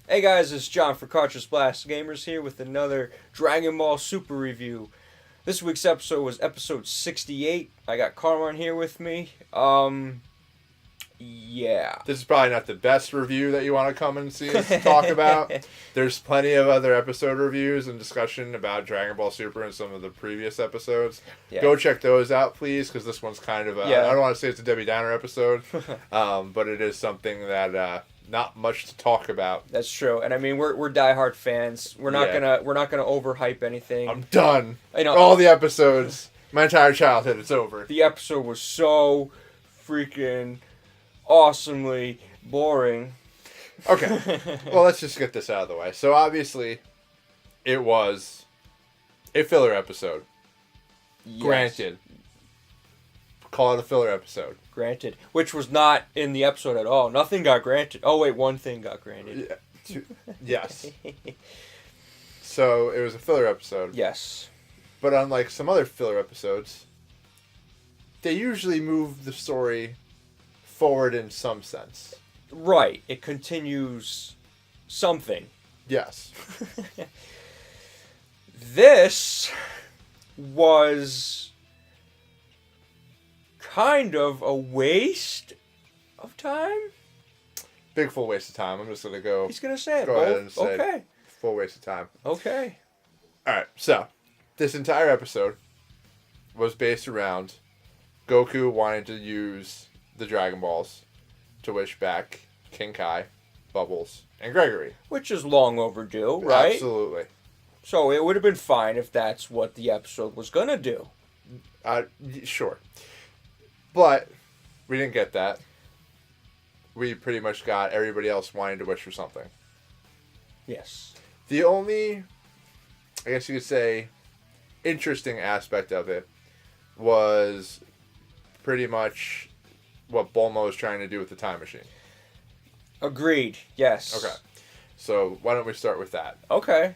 Hey guys, it's John for Cartridge Blast Gamers here with another Dragonball Super review. This week's episode was episode 68. I got Carmine here with me. Yeah. This is probably not the best review that you want to come and see us talk about. There's plenty of other episode reviews and discussion about Dragon Ball Super and some of the previous episodes. Yeah. Go check those out, please, because this one's kind of I don't want to say it's a Debbie Downer episode, but it is something that not much to talk about. That's true, and I mean we're diehard fans. We're not gonna overhype anything. I'm done. I know all the episodes. My entire childhood, it's over. The episode was so freaking awesomely boring. Okay, well, let's just get this out of the way. So obviously, it was a filler episode. Yes. Granted. Call it a filler episode. Granted. Which was not in the episode at all. Nothing got granted. Oh, wait, one thing got granted. Yeah. Yes. So, it was a filler episode. Yes. But unlike some other filler episodes, they usually move the story forward in some sense. Right. It continues something. Yes. This was kind of a waste of time. Big full waste of time. I'm just going to go... He's going to say it. Go ahead and say okay. Full waste of time. Okay. Alright, so this entire episode was based around Goku wanting to use the Dragon Balls to wish back King Kai, Bubbles, and Gregory. Which is long overdue, right? Absolutely. So it would have been fine if that's what the episode was going to do. Sure. But we didn't get that. We pretty much got everybody else wanting to wish for something. Yes. The only, I guess you could say, interesting aspect of it was pretty much what Bulma was trying to do with the time machine. Agreed. Yes. Okay. So why don't we start with that? Okay.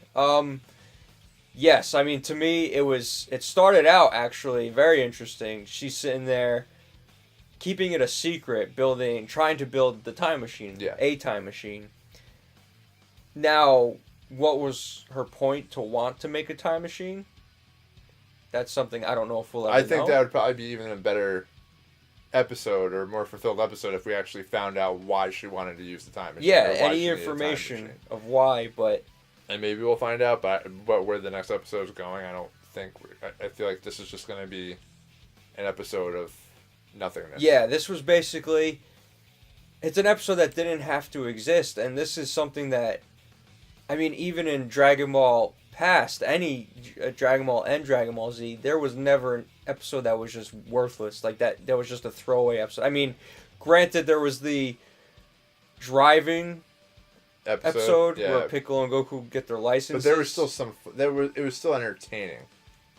Yes, I mean, to me, it started out actually very interesting. She's sitting there keeping it a secret, trying to build the time machine. Yeah. A time machine. Now, what was her point to want to make a time machine? That's something I don't know if we'll ever know. I think that would probably be even a better episode or more fulfilled episode if we actually found out why she wanted to use the time machine. Yeah, any information of why, but... And maybe we'll find out, but where the next episode is going, I don't think... I feel like this is just going to be an episode of nothingness. Yeah, this was basically... It's an episode that didn't have to exist, and this is something that... I mean, even in Dragon Ball past, any Dragon Ball and Dragon Ball Z, there was never an episode that was just worthless. Like, that was just a throwaway episode. I mean, granted, there was the driving episode yeah, where Piccolo and Goku get their licenses. but there was still some... It was still entertaining,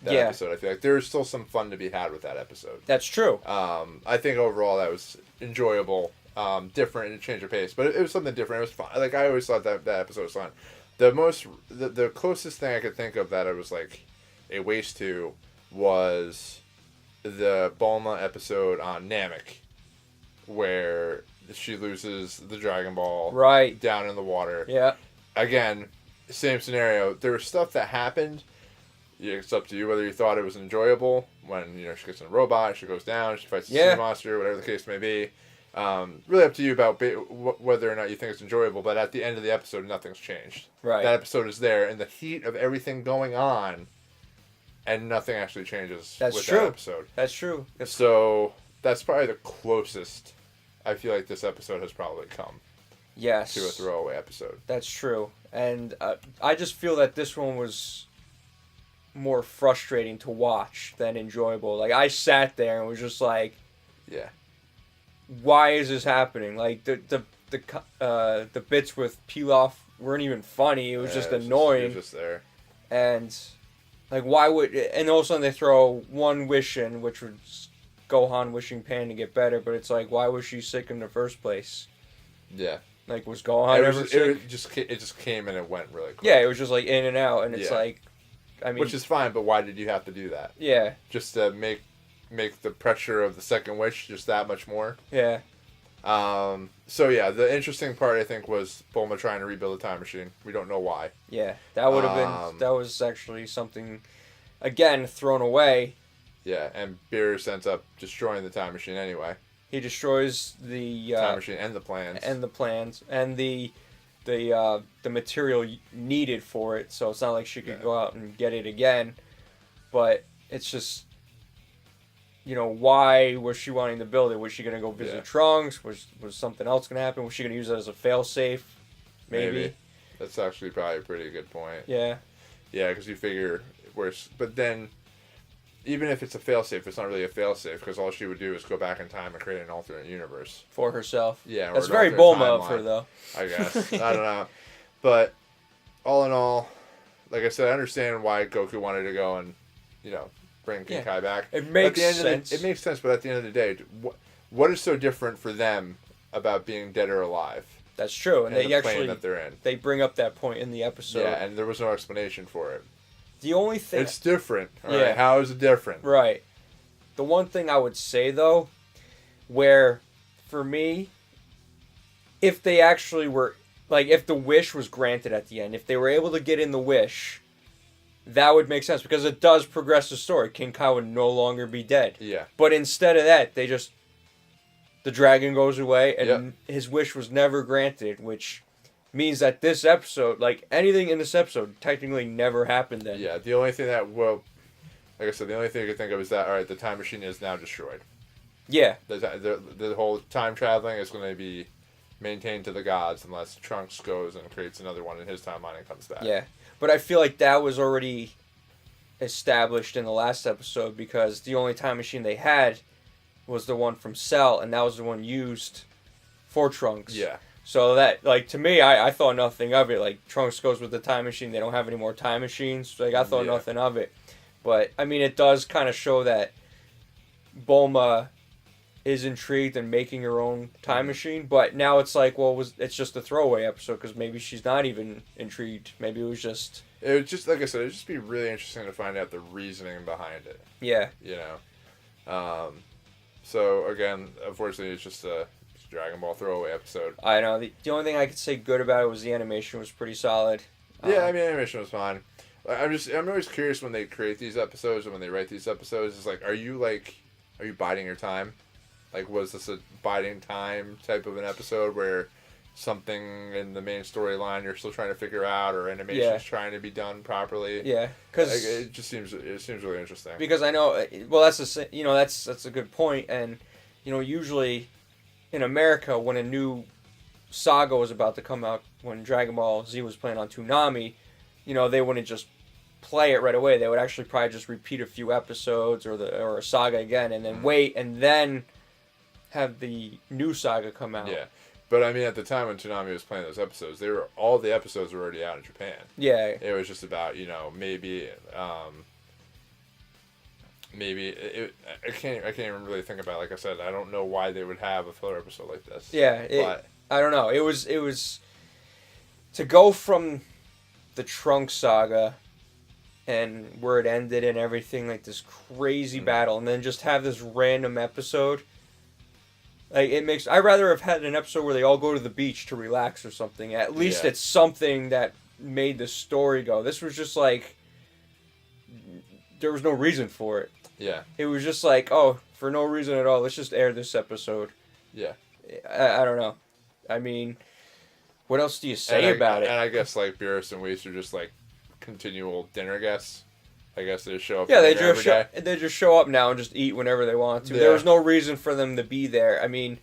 that episode. I feel like there was still some fun to be had with that episode. That's true. I think overall that was enjoyable, different, and a change of pace. But it was something different. It was fun. Like, I always thought that episode was fun. The closest thing I could think of that it was like a waste to was the Bulma episode on Namek, where she loses the Dragon Ball down in the water. Yeah. Again, same scenario. There was stuff that happened. It's up to you whether you thought it was enjoyable when she gets in a robot, she goes down, she fights a sea monster, whatever the case may be. Really up to you about whether or not you think it's enjoyable, but at the end of the episode, nothing's changed. Right. That episode is there in the heat of everything going on, and nothing actually changes that episode. That's true. So, that's probably the closest I feel like this episode has probably come. Yes. To a throwaway episode. That's true. And I just feel that this one was more frustrating to watch than enjoyable. Like, I sat there and was just like... Yeah. Why is this happening? Like, the bits with Pilaf weren't even funny. It was just annoying. It was just there. And, like, why would... And all of a sudden they throw one wish in, which was Gohan wishing Pan to get better, but it's like, why was she sick in the first place? Yeah. Like, was Gohan ever sick? It just came and it went really quick. Yeah, it was just, like, in and out, and it's like... I mean... Which is fine, but why did you have to do that? Yeah. Just to make the pressure of the second wish just that much more? Yeah. So yeah, the interesting part I think was Bulma trying to rebuild the time machine. We don't know why. Yeah, that would have been that was actually something again thrown away. Yeah, and Beerus ends up destroying the time machine anyway. He destroys the time machine and the plans and the material needed for it. So it's not like she could go out and get it again. But it's just, why was she wanting to build it? Was she gonna go visit Trunks? Was something else gonna happen? Was she gonna use it as a failsafe? Maybe. That's actually probably a pretty good point. Yeah. Yeah, because you figure but then. Even if it's a failsafe, it's not really a failsafe because all she would do is go back in time and create an alternate universe for herself. Yeah, that's very Bulma of her, though. I guess I don't know, but all in all, like I said, I understand why Goku wanted to go and bring King Kai back. It makes sense. It makes sense, but at the end of the day, what is so different for them about being dead or alive? That's true, and they actually that they're in. They bring up that point in the episode. Yeah, and there was no explanation for it. The only thing... It's different. Right? How is it different? Right. The one thing I would say, though, where, for me, if they actually were... Like, if the wish was granted at the end, if they were able to get in the wish, that would make sense, because it does progress the story. King Kai would no longer be dead. Yeah. But instead of that, they just... The dragon goes away, and his wish was never granted, which... means that this episode, like anything in this episode, technically never happened then. Yeah, the only thing like I said, the only thing I could think of is that, alright, the time machine is now destroyed. Yeah. The whole time traveling is going to be maintained to the gods unless Trunks goes and creates another one in his timeline and comes back. Yeah, but I feel like that was already established in the last episode because the only time machine they had was the one from Cell, and that was the one used for Trunks. Yeah. So that, like, to me, I thought nothing of it. Like, Trunks goes with the time machine. They don't have any more time machines. Like, I thought nothing of it. But, I mean, it does kind of show that Bulma is intrigued in making her own time machine. But now it's like, well, it's just a throwaway episode because maybe she's not even intrigued. Maybe it was just... It would just, like I said, it would just be really interesting to find out the reasoning behind it. Yeah. So, again, unfortunately, it's just a... Dragon Ball throwaway episode. I know. The only thing I could say good about it was the animation was pretty solid. Yeah, I mean, animation was fine. I'm always curious when they create these episodes and when they write these episodes. It's like, are you biding your time? Like, was this a biding time type of an episode where something in the main storyline you're still trying to figure out, or animation's trying to be done properly? Yeah, because it seems really interesting. Because I know, well, that's a good point, and usually. In America, when a new saga was about to come out, when Dragon Ball Z was playing on Toonami, they wouldn't just play it right away. They would actually probably just repeat a few episodes or a saga again, and then wait, and then have the new saga come out. Yeah, but I mean, at the time when Toonami was playing those episodes, all the episodes were already out in Japan. Yeah, it was just about maybe. I can't even really think about it. Like I said, I don't know why they would have a filler episode like this. Yeah, I don't know. It was to go from the Trunks saga and where it ended and everything, like this crazy battle, and then just have this random episode. Like, I'd rather have had an episode where they all go to the beach to relax or something. At least it's something that made the story go. This was just like there was no reason for it. Yeah. It was just like, oh, for no reason at all, let's just air this episode. Yeah. I don't know. I mean, what else do you say about it? And I guess, like, Beerus and Whis are just, like, continual dinner guests. I guess they just show up they just show up now and just eat whenever they want to. Yeah. There was no reason for them to be there. I mean,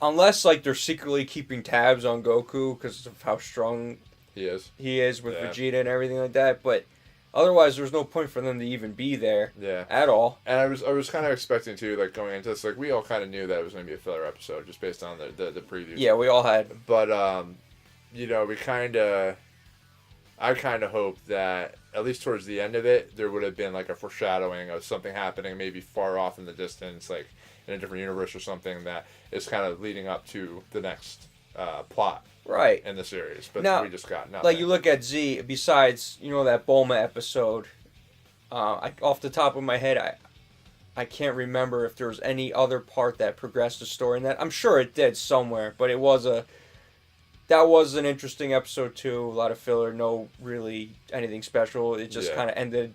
unless, like, they're secretly keeping tabs on Goku because of how strong he is with Vegeta and everything like that, but... Otherwise, there was no point for them to even be there. Yeah. At all. And I was kind of expecting to, like, going into this, like, we all kind of knew that it was going to be a filler episode just based on the previews. Yeah, we all had. But I kind of hoped that at least towards the end of it, there would have been like a foreshadowing of something happening, maybe far off in the distance, like in a different universe or something that is kind of leading up to the next plot. Right. In the series, but we just got nothing. Like, you look at Z, besides, that Bulma episode, off the top of my head, I can't remember if there was any other part that progressed the story in that. I'm sure it did somewhere, but that was an interesting episode too. A lot of filler, no really anything special. It just kind of ended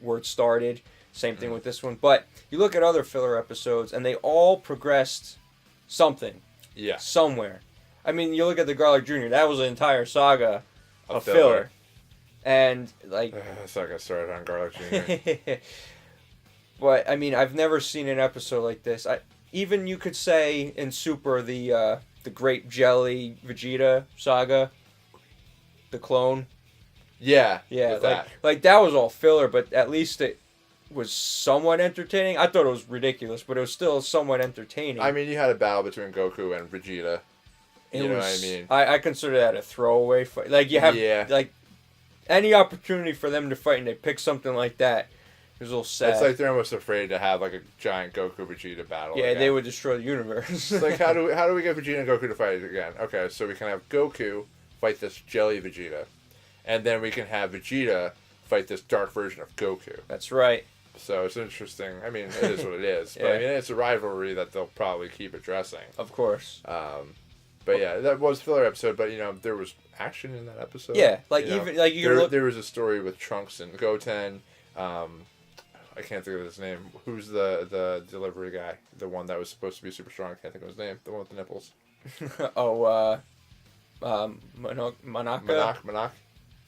where it started. Same thing with this one. But you look at other filler episodes, and they all progressed something. Yeah. Somewhere. I mean, you look at the Garlic Jr., that was an entire saga of filler. And, like... That's not going to start on Garlic Jr. But, I mean, I've never seen an episode like this. Even you could say in Super, the Grape Jelly Vegeta saga, the clone. Yeah. Yeah, like that was all filler, but at least it was somewhat entertaining. I thought it was ridiculous, but it was still somewhat entertaining. I mean, you had a battle between Goku and Vegeta. You know what I mean? I consider that a throwaway fight. Like, you have, like, any opportunity for them to fight, and they pick something like that. It was a little sad. It's like they're almost afraid to have, like, a giant Goku-Vegeta battle Yeah, again. they would destroy the universe. It's like, how do we get Vegeta and Goku to fight again? Okay, so we can have Goku fight this Jelly Vegeta, and then we can have Vegeta fight this dark version of Goku. That's right. So it's interesting. I mean, it is what it is. But I mean, it's a rivalry that they'll probably keep addressing. Of course. But yeah, that was a filler episode. But there was action in that episode. Yeah, like there was a story with Trunks and Goten. I can't think of his name. Who's the delivery guy? The one that was supposed to be super strong. I can't think of his name. The one with the nipples.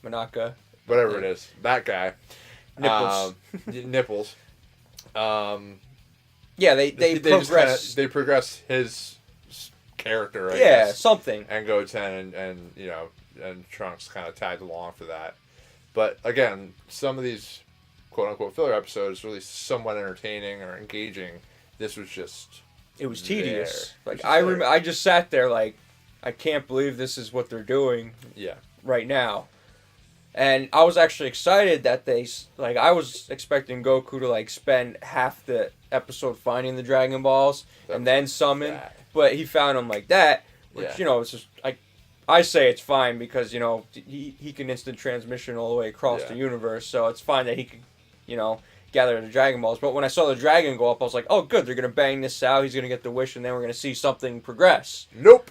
Manaka. Whatever it is. That guy. Nipples. Nipples. Yeah, they progress. They progress his character, I yeah, guess. Something. And Goten and Trunks kind of tagged along for that. But again, some of these quote unquote filler episodes really somewhat entertaining or engaging. This was just it was tedious. Like I just sat there like I can't believe this is what they're doing. Yeah. Right now. And I was actually excited that I was expecting Goku to spend half the episode finding the Dragon Balls and then summon, but he found them like that, which it's just I say it's fine because he can instant transmission all the way across the universe, so it's fine that he could gather the Dragon Balls. But when I saw the dragon go up, I was like, oh good, they're gonna bang this out. He's gonna get the wish, and then we're gonna see something progress. Nope.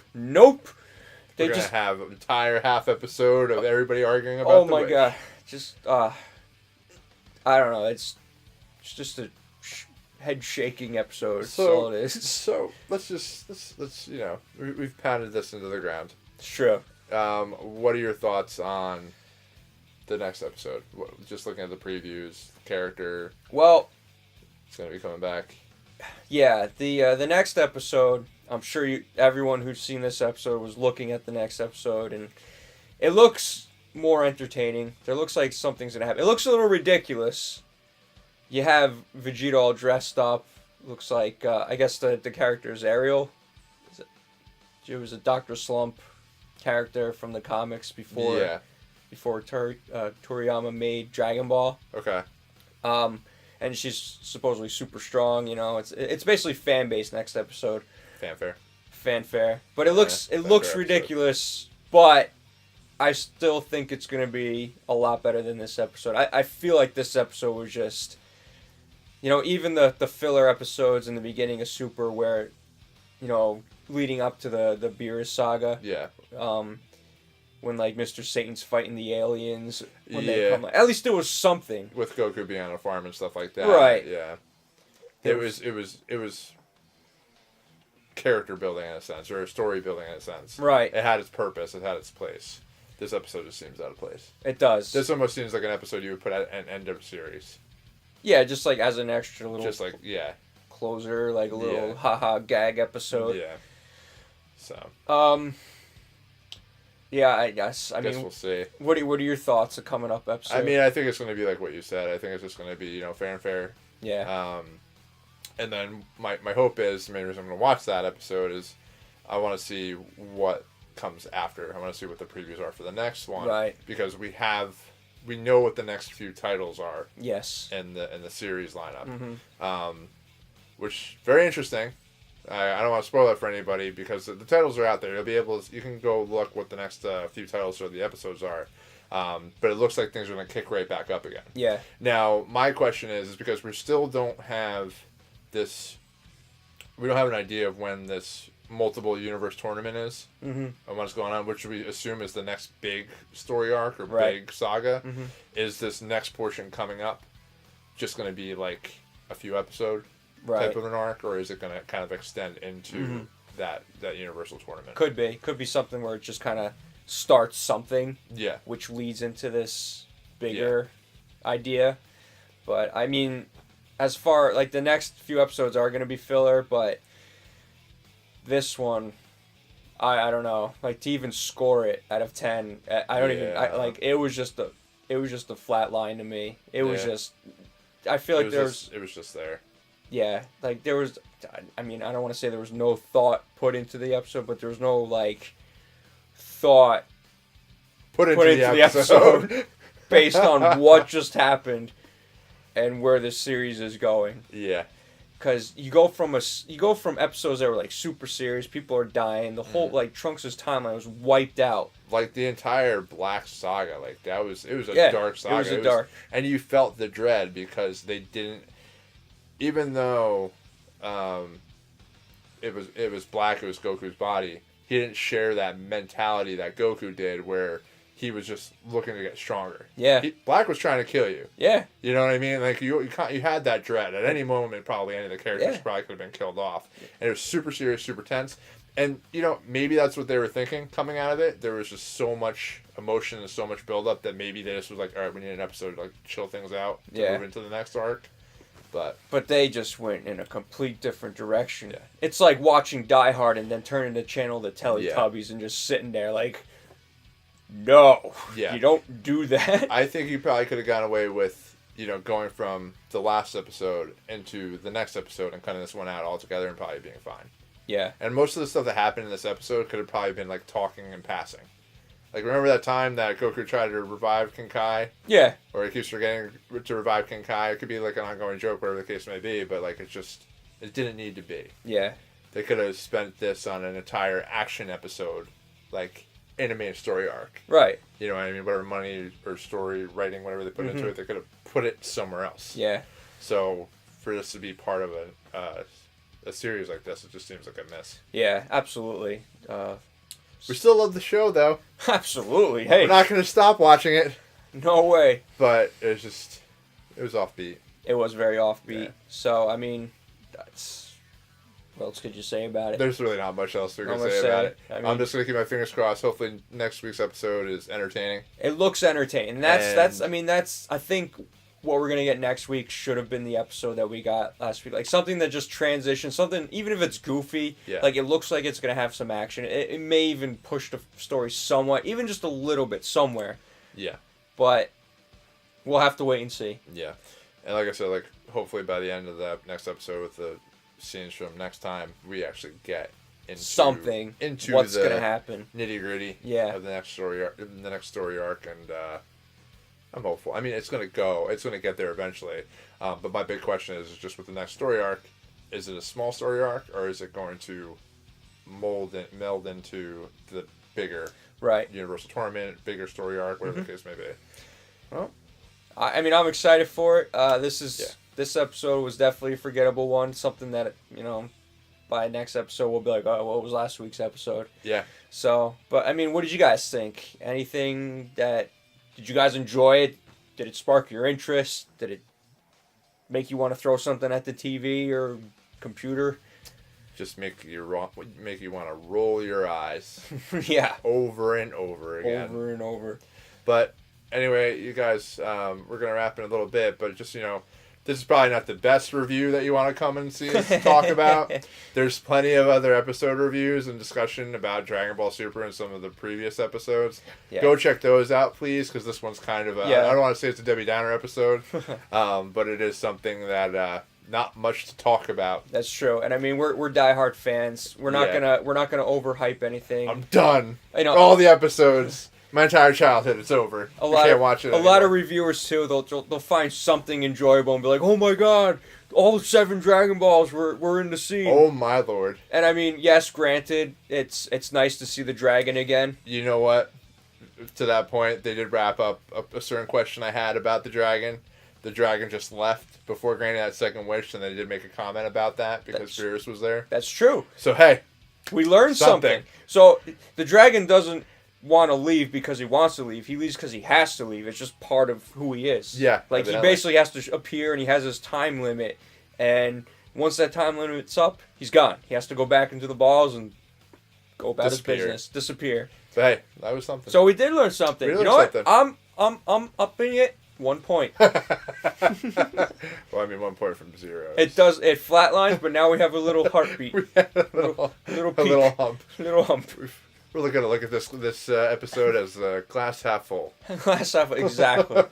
They We're gonna have an entire half episode of everybody arguing about. Oh my god! Just I don't know. It's just a head shaking episode. That's all it is. So let's we've pounded this into the ground. It's true. What are your thoughts on the next episode? Just looking at the previews, the character. Well, it's gonna be coming back. Yeah, the next episode. I'm sure everyone who's seen this episode was looking at the next episode, and it looks more entertaining. There looks like something's going to happen. It looks a little ridiculous. You have Vegeta all dressed up. Looks like, I guess the character is Ariel. It was a Dr. Slump character from the comics before Toriyama made Dragon Ball. Okay. And she's supposedly super strong, It's basically fan-based next episode. Fanfare. But it looks ridiculous, but I still think it's going to be a lot better than this episode. I feel like this episode was just, even the filler episodes in the beginning of Super where, leading up to the Beerus saga. Yeah. When Mr. Satan's fighting the aliens when they come. At least there was something. With Goku being on a farm and stuff like that. Right. Yeah. It was character building in a sense, or story building in a sense. Right. It had its purpose. It had its place. This episode just seems out of place. It does. This almost seems like an episode you would put at an end of series. Yeah, just as an extra little... Just closer, a little haha gag episode. Yeah. So... Yeah, I guess. I mean, we'll see. What are your thoughts of coming up episode? I mean, I think it's going to be like what you said. I think it's just going to be, fair. Yeah. And then my hope is, the main reason I'm going to watch that episode is I want to see what comes after. I want to see what the previews are for the next one. Right. Because we know what the next few titles are. Yes. In the series lineup. Mm-hmm. Which, very interesting. I don't want to spoil it for anybody because the titles are out there. You can go look what the next few titles or the episodes are. But it looks like things are going to kick right back up again. Yeah. Now, my question is because we still don't have this... We don't have an idea of when this multiple universe tournament is. Mm-hmm. And what's going on, which we assume is the next big story arc or Right. big saga. Mm-hmm. Is this next portion coming up just going to be like a few episode Right. type of an arc, or is it going to kind of extend into that universal tournament? Could be something where it just kind of starts something, Yeah. which leads into this bigger idea. But I mean, as far like the next few episodes are going to be filler, but this one, I don't know, like to even score it out of 10, I don't even like it was just a flat line to me. It was just, I feel like it was just there. Yeah, like there was, I mean, I don't want to say there was no thought put into the episode, but there was no like thought put into the episode based on what just happened and where this series is going. Yeah. Because you go from episodes that were like super serious, people are dying, the whole like Trunks' timeline was wiped out. Like the entire Black Saga, like it was a dark saga. It was dark, and you felt the dread because they didn't, even though, it was black, it was Goku's body. He didn't share that mentality that Goku did, where he was just looking to get stronger. Yeah. Black was trying to kill you. Yeah. You know what I mean? Like you had that dread at any moment. Probably any of the characters probably could have been killed off, and it was super serious, super tense. And maybe that's what they were thinking coming out of it. There was just so much emotion and so much build up that maybe they just was like, all right, we need an episode to like chill things out to move into the next arc. But they just went in a complete different direction. Yeah. It's like watching Die Hard and then turning the channel to Teletubbies and just sitting there like, no, you don't do that. I think you probably could have gone away with, going from the last episode into the next episode and cutting this one out altogether and probably being fine. Yeah. And most of the stuff that happened in this episode could have probably been like talking and passing. Like, remember that time that Goku tried to revive King Kai? Yeah. Or he keeps forgetting to revive King Kai. It could be like an ongoing joke, whatever the case may be, but like it didn't need to be. Yeah. They could have spent this on an entire action episode, like in a main story arc. Right. You know what I mean? Whatever money or story writing, whatever they put into it, they could have put it somewhere else. Yeah. So for this to be part of a series like this, it just seems like a miss. Yeah, absolutely. We still love the show, though. Absolutely. Hey, we're not going to stop watching it. No way. But it was offbeat. It was very offbeat. Yeah. So I mean, what else could you say about it? There's really not much else we can say about it. I mean, I'm just going to keep my fingers crossed. Hopefully next week's episode is entertaining. It looks entertaining. I think what we're going to get next week should have been the episode that we got last week. Like something that just transitions, something, even if it's goofy, like it looks like it's going to have some action. It may even push the story somewhat, even just a little bit somewhere. Yeah. But we'll have to wait and see. Yeah. And like I said, like hopefully by the end of the next episode with the scenes from next time, we actually get into what's going to happen, nitty gritty of the next story arc, and I'm hopeful. I mean, it's going to get there eventually. But my big question is just with the next story arc, is it a small story arc or is it going to meld into the bigger Universal Tournament, bigger story arc, whatever the case may be? Well, I mean, I'm excited for it. This episode was definitely a forgettable one. Something that, by next episode we'll be like, oh, what was last week's episode? Yeah. So, but I mean, what did you guys think? Did you guys enjoy it? Did it spark your interest? Did it make you want to throw something at the TV or computer? Just make you want to roll your eyes. Yeah. Over and over again. Over and over. But anyway, you guys, we're going to wrap in a little bit, but just, this is probably not the best review that you want to come and see us talk about. There's plenty of other episode reviews and discussion about Dragon Ball Super and some of the previous episodes. Yeah. Go check those out, please, because this one's kind of I don't want to say it's a Debbie Downer episode, but it is something that not much to talk about. That's true, and I mean we're diehard fans. We're not gonna overhype anything. I'm done. All the episodes. My entire childhood, it's over. Can't watch it anymore. A lot of reviewers too. They'll find something enjoyable and be like, "Oh my god, all 7 Dragon Balls were in the scene." Oh my lord! And I mean, yes, granted, it's nice to see the dragon again. You know what? to that point, they did wrap up a certain question I had about the dragon. The dragon just left before granting that second wish, and they did make a comment about that because Furious was there. That's true. So, hey. We learned something. So, the dragon doesn't want to leave because he wants to leave. He leaves because he has to leave. It's just part of who he is. Yeah. Like, evidently. He basically has to appear, and he has his time limit. And once that time limit's up, he's gone. He has to go back into the balls and go about his business. Disappear. So, hey, that was something. So, we did learn something. You know what? I'm upping it 1 point. Well, I mean, 1 point from 0. It flatlines, but now we have a little heartbeat. We had a little hump. Little hump. We're going to look at this episode as glass half full. Glass half full, exactly.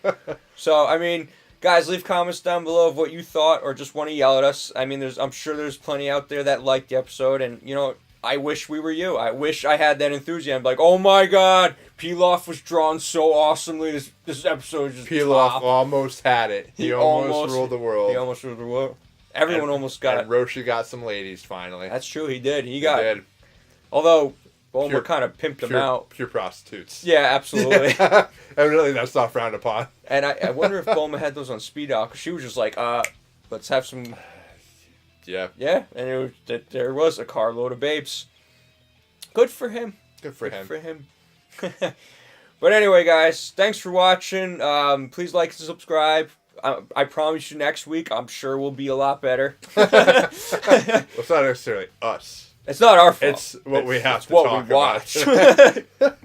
So, I mean, guys, leave comments down below of what you thought or just want to yell at us. I mean, I'm sure there's plenty out there that liked the episode, and, you know, I wish we were you. I wish I had that enthusiasm. Like, oh my God, Pilaf was drawn so awesomely. This episode is just Pilaf almost had it. He almost ruled the world. He almost ruled the world. Everyone almost got it. And Roshi got some ladies finally. That's true. He did. He did. Although Bulma kind of pimped him out. Pure prostitutes. Yeah, absolutely. Evidently, that's not frowned upon. And I wonder if Bulma had those on speed dial because she was just like, let's have some. Yeah. Yeah, and there was a carload of babes. Good for him. Good for him. But anyway, guys, thanks for watching. Please like and subscribe. I promise you next week, I'm sure we'll be a lot better. Well, it's not necessarily us. It's not our fault. It's what we have to talk watch. about.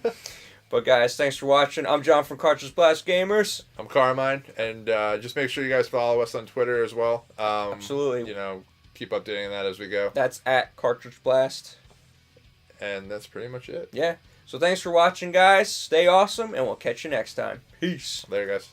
But guys, thanks for watching. I'm Jon from Cartridge Blast Gamers. I'm Carmine, and just make sure you guys follow us on Twitter as well. Absolutely. You know, keep updating that as we go. That's at Cartridge Blast. And that's pretty much it. Yeah. So thanks for watching, guys. Stay awesome, and we'll catch you next time. Peace. Later, guys.